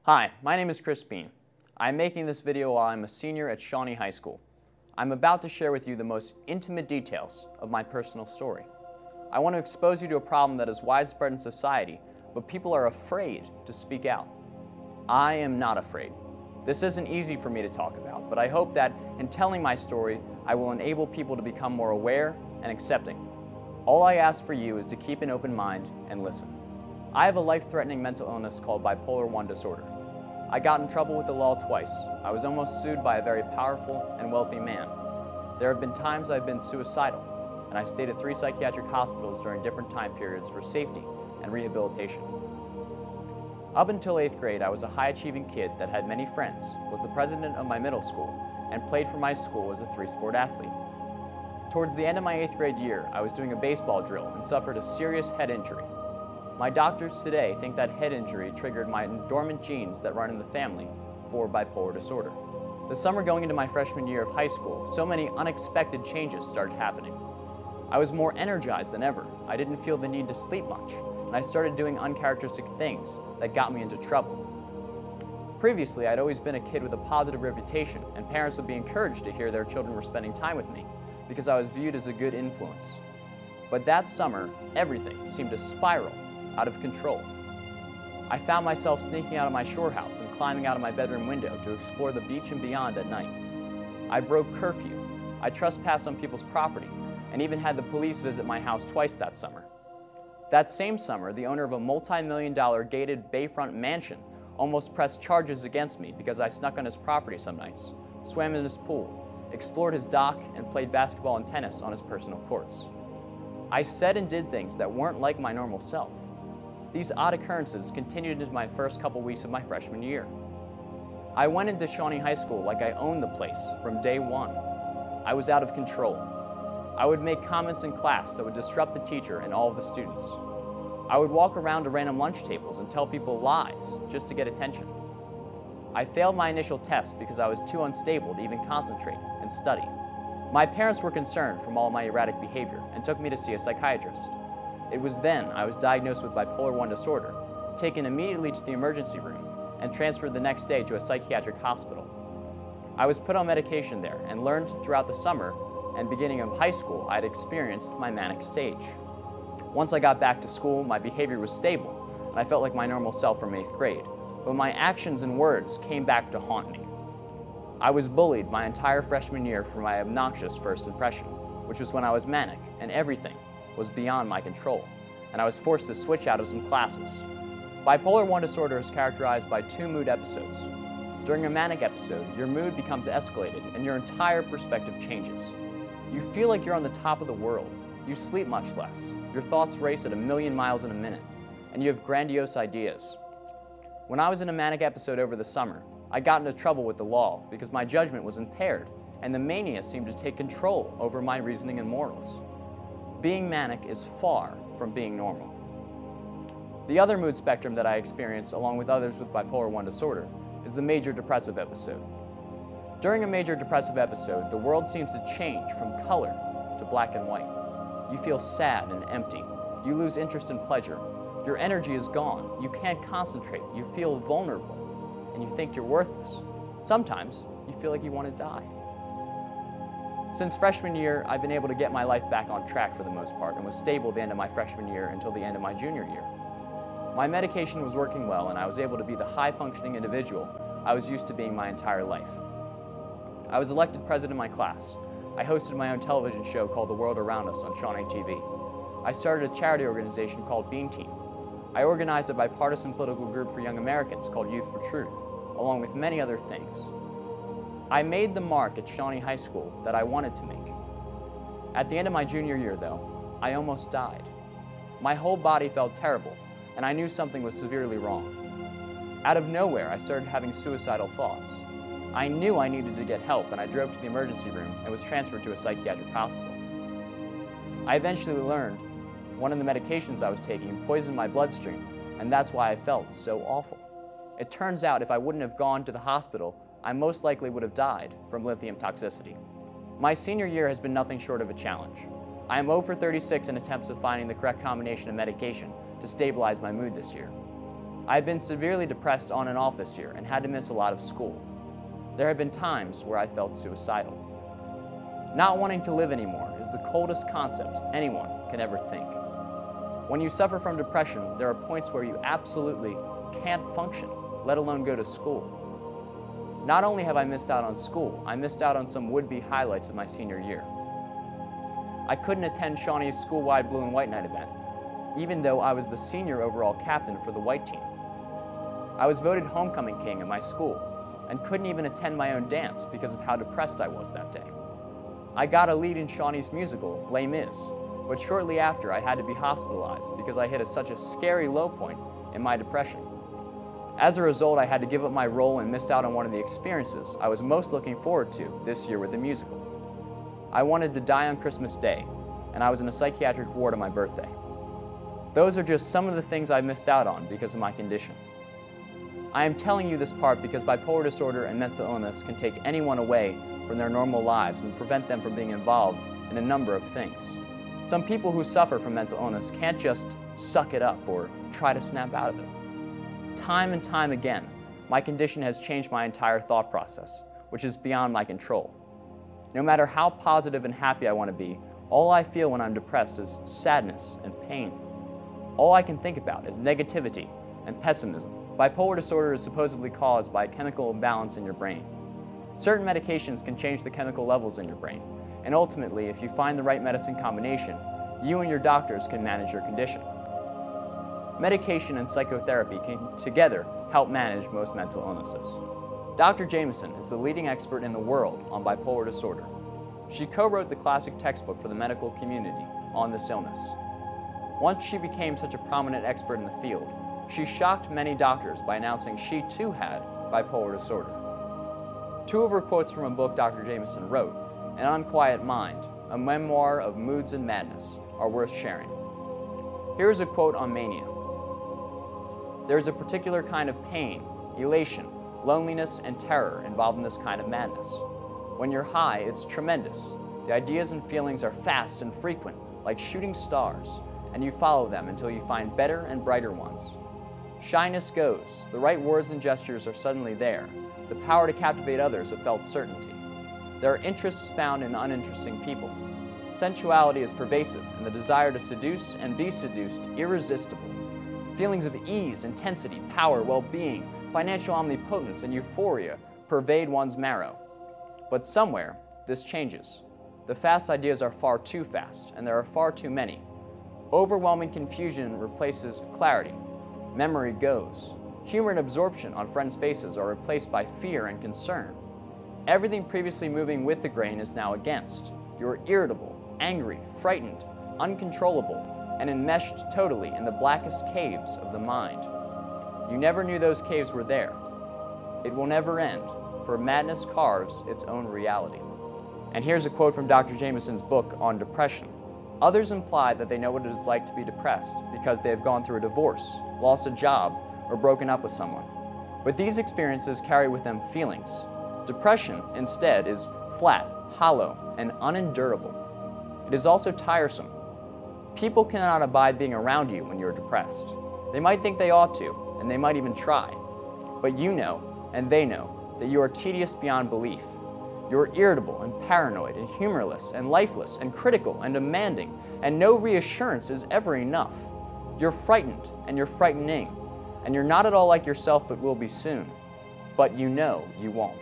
Hi, my name is Biehn. I'm making this video while I'm a senior at Shawnee High School. I'm about to share with you the most intimate details of my personal story. I want to expose you to a problem that is widespread in society, but people are afraid to speak out. I am not afraid. This isn't easy for me to talk about, but I hope that in telling my story, I will enable people to become more aware and accepting. All I ask for you is to keep an open mind and listen. I have a life-threatening mental illness called bipolar I disorder. I got in trouble with the law twice. I was almost sued by a very powerful and wealthy man. There have been times I've been suicidal, and I stayed at 3 psychiatric hospitals during different time periods for safety and rehabilitation. Up until 8th grade, I was a high-achieving kid that had many friends, was the president of my middle school, and played for my school as a 3-sport athlete. Towards the end of my 8th grade year, I was doing a baseball drill and suffered a serious head injury. My doctors today think that head injury triggered my dormant genes that run in the family for bipolar disorder. The summer going into my freshman year of high school, so many unexpected changes started happening. I was more energized than ever. I didn't feel the need to sleep much, and I started doing uncharacteristic things that got me into trouble. Previously, I'd always been a kid with a positive reputation, and parents would be encouraged to hear their children were spending time with me because I was viewed as a good influence. But that summer, everything seemed to spiral out of control. I found myself sneaking out of my shore house and climbing out of my bedroom window to explore the beach and beyond at night. I broke curfew. I trespassed on people's property and even had the police visit my house twice that summer. That same summer, the owner of a multi-million-dollar gated bayfront mansion almost pressed charges against me because I snuck on his property some nights, swam in his pool, explored his dock, and played basketball and tennis on his personal courts. I said and did things that weren't like my normal self. These odd occurrences continued into my first couple weeks of my freshman year. I went into Shawnee High School like I owned the place from day one. I was out of control. I would make comments in class that would disrupt the teacher and all of the students. I would walk around to random lunch tables and tell people lies just to get attention. I failed my initial test because I was too unstable to even concentrate and study. My parents were concerned from all my erratic behavior and took me to see a psychiatrist. It was then I was diagnosed with bipolar I disorder, taken immediately to the emergency room, and transferred the next day to a psychiatric hospital. I was put on medication there and learned throughout the summer and beginning of high school I had experienced my manic stage. Once I got back to school, my behavior was stable, and I felt like my normal self from 8th grade, but my actions and words came back to haunt me. I was bullied my entire freshman year for my obnoxious first impression, which was when I was manic and everything was beyond my control, and I was forced to switch out of some classes. Bipolar I disorder is characterized by 2 mood episodes. During a manic episode, your mood becomes escalated and your entire perspective changes. You feel like you're on the top of the world. You sleep much less. Your thoughts race at 1,000,000 miles in a minute, and you have grandiose ideas. When I was in a manic episode over the summer, I got into trouble with the law because my judgment was impaired, and the mania seemed to take control over my reasoning and morals. Being manic is far from being normal. The other mood spectrum that I experience, along with others with bipolar I disorder, is the major depressive episode. During a major depressive episode, the world seems to change from color to black and white. You feel sad and empty. You lose interest in pleasure. Your energy is gone. You can't concentrate. You feel vulnerable, and you think you're worthless. Sometimes you feel like you want to die. Since freshman year, I've been able to get my life back on track for the most part and was stable at the end of my freshman year until the end of my junior year. My medication was working well and I was able to be the high-functioning individual I was used to being my entire life. I was elected president of my class. I hosted my own television show called The World Around Us on Shawnee TV. I started a charity organization called Biehn Team. I organized a bipartisan political group for young Americans called Youth for Truth, along with many other things. I made the mark at Shawnee High School that I wanted to make. At the end of my junior year, though, I almost died. My whole body felt terrible, and I knew something was severely wrong. Out of nowhere, I started having suicidal thoughts. I knew I needed to get help, and I drove to the emergency room and was transferred to a psychiatric hospital. I eventually learned one of the medications I was taking poisoned my bloodstream, and that's why I felt so awful. It turns out if I wouldn't have gone to the hospital, I most likely would have died from lithium toxicity. My senior year has been nothing short of a challenge. I am 0 for 36 in attempts of finding the correct combination of medication to stabilize my mood this year. I have been severely depressed on and off this year and had to miss a lot of school. There have been times where I felt suicidal. Not wanting to live anymore is the coldest concept anyone can ever think. When you suffer from depression, there are points where you absolutely can't function, let alone go to school. Not only have I missed out on school, I missed out on some would-be highlights of my senior year. I couldn't attend Shawnee's school-wide blue and white night event, even though I was the senior overall captain for the white team. I was voted homecoming king of my school and couldn't even attend my own dance because of how depressed I was that day. I got a lead in Shawnee's musical, Les Mis, but shortly after I had to be hospitalized because I hit such a scary low point in my depression. As a result, I had to give up my role and missed out on one of the experiences I was most looking forward to this year with the musical. I wanted to die on Christmas Day, and I was in a psychiatric ward on my birthday. Those are just some of the things I missed out on because of my condition. I am telling you this part because bipolar disorder and mental illness can take anyone away from their normal lives and prevent them from being involved in a number of things. Some people who suffer from mental illness can't just suck it up or try to snap out of it. Time and time again, my condition has changed my entire thought process, which is beyond my control. No matter how positive and happy I want to be, all I feel when I'm depressed is sadness and pain. All I can think about is negativity and pessimism. Bipolar disorder is supposedly caused by a chemical imbalance in your brain. Certain medications can change the chemical levels in your brain, and ultimately, if you find the right medicine combination, you and your doctors can manage your condition. Medication and psychotherapy can together help manage most mental illnesses. Dr. Jameson is the leading expert in the world on bipolar disorder. She co-wrote the classic textbook for the medical community on this illness. Once she became such a prominent expert in the field, she shocked many doctors by announcing she too had bipolar disorder. Two of her quotes from a book Dr. Jameson wrote, An Unquiet Mind, a memoir of moods and madness, are worth sharing. Here is a quote on mania. There is a particular kind of pain, elation, loneliness, and terror involved in this kind of madness. When you're high, it's tremendous. The ideas and feelings are fast and frequent, like shooting stars, and you follow them until you find better and brighter ones. Shyness goes, the right words and gestures are suddenly there, the power to captivate others a felt certainty. There are interests found in uninteresting people. Sensuality is pervasive, and the desire to seduce and be seduced irresistible. Feelings of ease, intensity, power, well-being, financial omnipotence, and euphoria pervade one's marrow. But somewhere, this changes. The fast ideas are far too fast, and there are far too many. Overwhelming confusion replaces clarity. Memory goes. Humor and absorption on friends' faces are replaced by fear and concern. Everything previously moving with the grain is now against. You're irritable, angry, frightened, uncontrollable, and enmeshed totally in the blackest caves of the mind. You never knew those caves were there. It will never end, for madness carves its own reality. And here's a quote from Dr. Jameson's book on depression. Others imply that they know what it is like to be depressed because they have gone through a divorce, lost a job, or broken up with someone. But these experiences carry with them feelings. Depression, instead, is flat, hollow, and unendurable. It is also tiresome. People cannot abide being around you when you're depressed. They might think they ought to, and they might even try. But you know, and they know, that you are tedious beyond belief. You are irritable and paranoid and humorless and lifeless and critical and demanding, and no reassurance is ever enough. You're frightened and you're frightening, and you're not at all like yourself but will be soon. But you know you won't.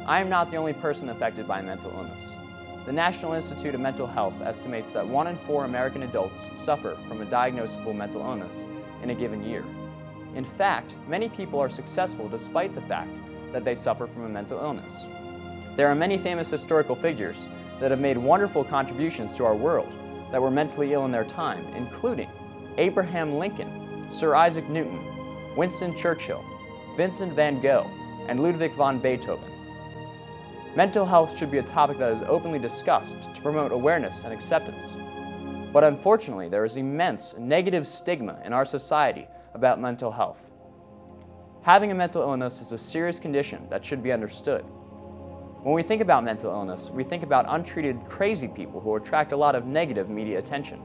I am not the only person affected by mental illness. The National Institute of Mental Health estimates that 1 in 4 American adults suffer from a diagnosable mental illness in a given year. In fact, many people are successful despite the fact that they suffer from a mental illness. There are many famous historical figures that have made wonderful contributions to our world that were mentally ill in their time, including Abraham Lincoln, Sir Isaac Newton, Winston Churchill, Vincent van Gogh, and Ludwig van Beethoven. Mental health should be a topic that is openly discussed to promote awareness and acceptance. But unfortunately, there is immense negative stigma in our society about mental health. Having a mental illness is a serious condition that should be understood. When we think about mental illness, we think about untreated crazy people who attract a lot of negative media attention.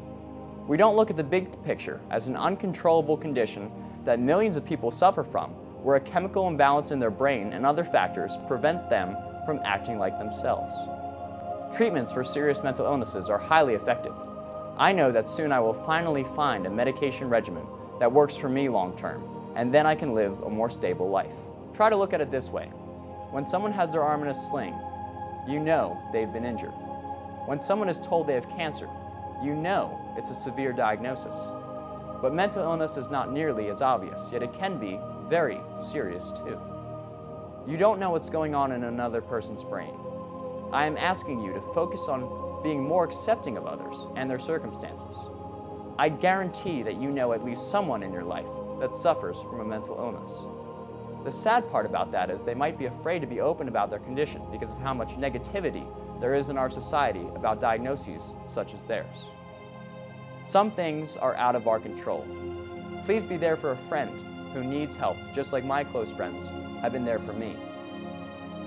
We don't look at the big picture as an uncontrollable condition that millions of people suffer from, where a chemical imbalance in their brain and other factors prevent them from acting like themselves. Treatments for serious mental illnesses are highly effective. I know that soon I will finally find a medication regimen that works for me long term, and then I can live a more stable life. Try to look at it this way. When someone has their arm in a sling, you know they've been injured. When someone is told they have cancer, you know it's a severe diagnosis. But mental illness is not nearly as obvious, yet it can be very serious too. You don't know what's going on in another person's brain. I am asking you to focus on being more accepting of others and their circumstances. I guarantee that you know at least someone in your life that suffers from a mental illness. The sad part about that is they might be afraid to be open about their condition because of how much negativity there is in our society about diagnoses such as theirs. Some things are out of our control. Please be there for a friend who needs help, just like my close friends have been there for me.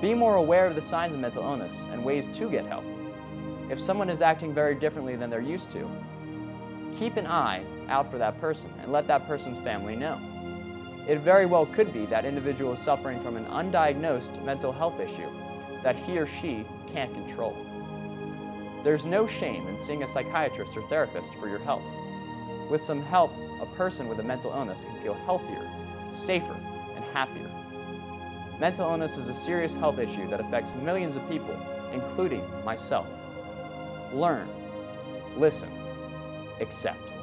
Be more aware of the signs of mental illness and ways to get help. If someone is acting very differently than they're used to, keep an eye out for that person and let that person's family know. It very well could be that individual is suffering from an undiagnosed mental health issue that he or she can't control. There's no shame in seeing a psychiatrist or therapist for your health. With some help, a person with a mental illness can feel healthier, safer, and happier. Mental illness is a serious health issue that affects millions of people, including myself. Learn, listen, accept.